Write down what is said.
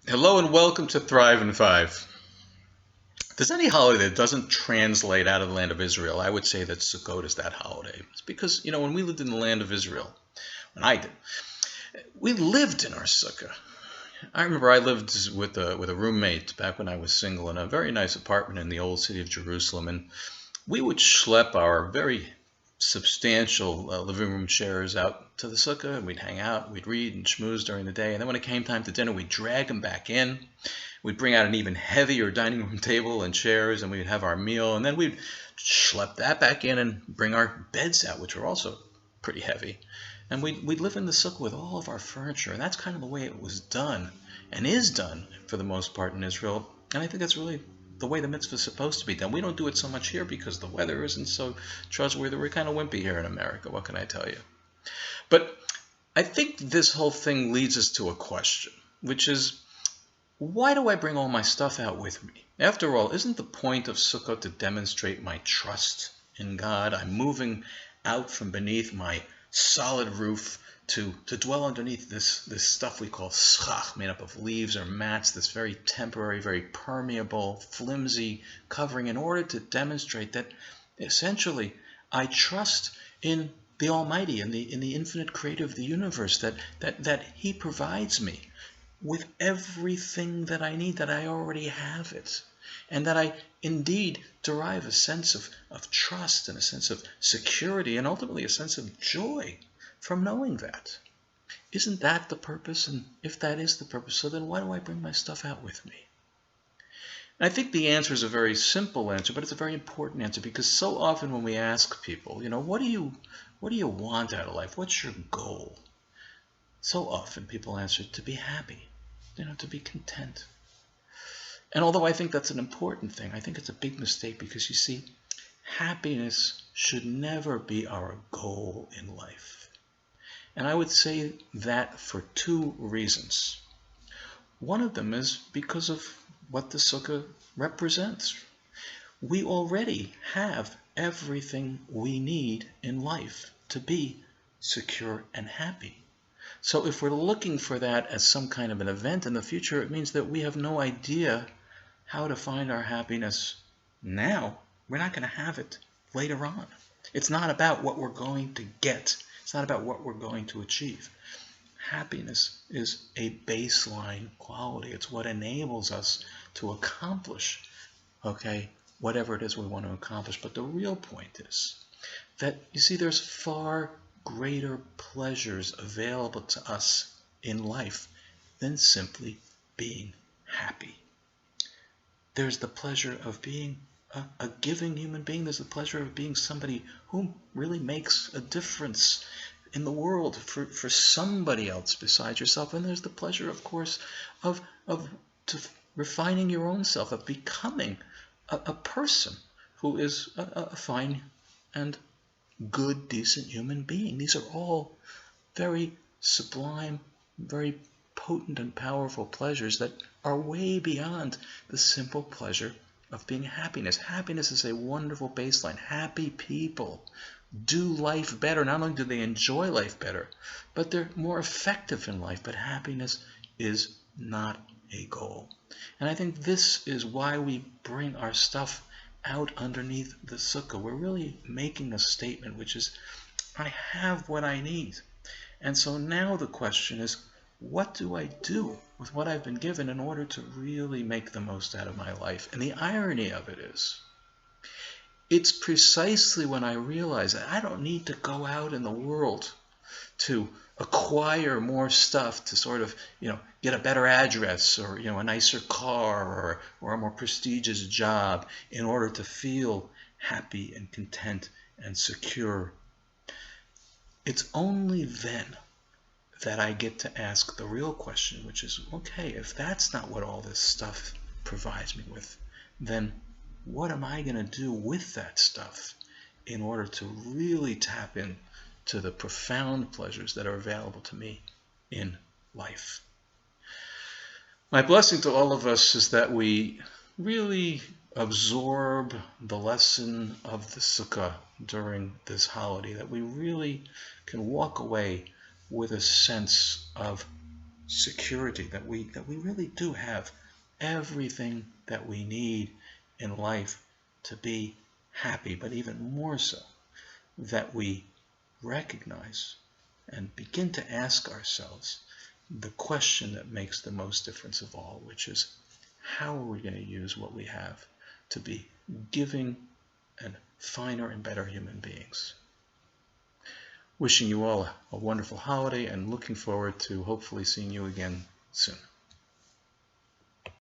Hello and welcome to Thrive in Five. If there's any holiday that doesn't translate out of the land of Israel, I would say that Sukkot is that holiday. It's because, when we lived in the land of Israel, when I did, we lived in our sukkah. I remember I lived with a roommate back when I was single in a very nice apartment in the old city of Jerusalem, and we would schlep our very substantial living room chairs out to the sukkah, and we'd hang out, we'd read and schmooze during the day, and then when it came time to dinner, we'd drag them back in. We'd bring out an even heavier dining room table and chairs, and we'd have our meal, and then we'd schlep that back in and bring our beds out, which were also pretty heavy. And we'd live in the sukkah with all of our furniture, and that's kind of the way it was done, and is done for the most part in Israel. And I think that's really the way the mitzvah is supposed to be done. We don't do it so much here because the weather isn't so trustworthy. We're kind of wimpy here in America. What can I tell you? But I think this whole thing leads us to a question, which is, why do I bring all my stuff out with me? After all, isn't the point of Sukkot to demonstrate my trust in God? I'm moving out from beneath my solid roof to dwell underneath this stuff we call schach, made up of leaves or mats, this very temporary, very permeable, flimsy covering, in order to demonstrate that essentially I trust in the Almighty, in the infinite creator of the universe, that He provides me with everything that I need, that I already have it, and that I indeed derive a sense of trust and a sense of security and ultimately a sense of joy from knowing that. Isn't that the purpose? And if that is the purpose, so then why do I bring my stuff out with me? And I think the answer is a very simple answer, but it's a very important answer, because so often when we ask people, what do you want out of life? What's your goal? So often people answer, to be happy, to be content. And although I think that's an important thing, I think it's a big mistake, because you see, happiness should never be our goal in life. And I would say that for two reasons. One of them is because of what the sukkah represents. We already have everything we need in life to be secure and happy. So if we're looking for that as some kind of an event in the future, it means that we have no idea how to find our happiness now. We're not going to have it later on. It's not about what we're going to get. It's not about what we're going to achieve. Happiness is a baseline quality. It's what enables us to accomplish, whatever it is we want to accomplish. But the real point is that, you see, there's far greater pleasures available to us in life than simply being happy. There's the pleasure of being a giving human being. There's the pleasure of being somebody who really makes a difference in the world for somebody else besides yourself. And there's the pleasure, of course, of refining your own self, of becoming a person who is a fine and good, decent human being. These are all very sublime, very potent and powerful pleasures that are way beyond the simple pleasure of being happiness. Happiness is a wonderful baseline. Happy people do life better. Not only do they enjoy life better, but they're more effective in life. But happiness is not a goal. And I think this is why we bring our stuff out underneath the sukkah. We're really making a statement, which is, I have what I need. And so now the question is, what do I do with what I've been given in order to really make the most out of my life? And the irony of it is, it's precisely when I realize that I don't need to go out in the world to acquire more stuff to sort of, get a better address, or, a nicer car, or a more prestigious job in order to feel happy and content and secure. It's only then that I get to ask the real question, which is, okay, if that's not what all this stuff provides me with, then what am I going to do with that stuff in order to really tap into the profound pleasures that are available to me in life? My blessing to all of us is that we really absorb the lesson of the Sukkah during this holiday, that we really can walk away with a sense of security that we really do have everything that we need in life to be happy, but even more so that we recognize and begin to ask ourselves the question that makes the most difference of all, which is, how are we going to use what we have to be giving and finer and better human beings? Wishing you all a wonderful holiday and looking forward to hopefully seeing you again soon.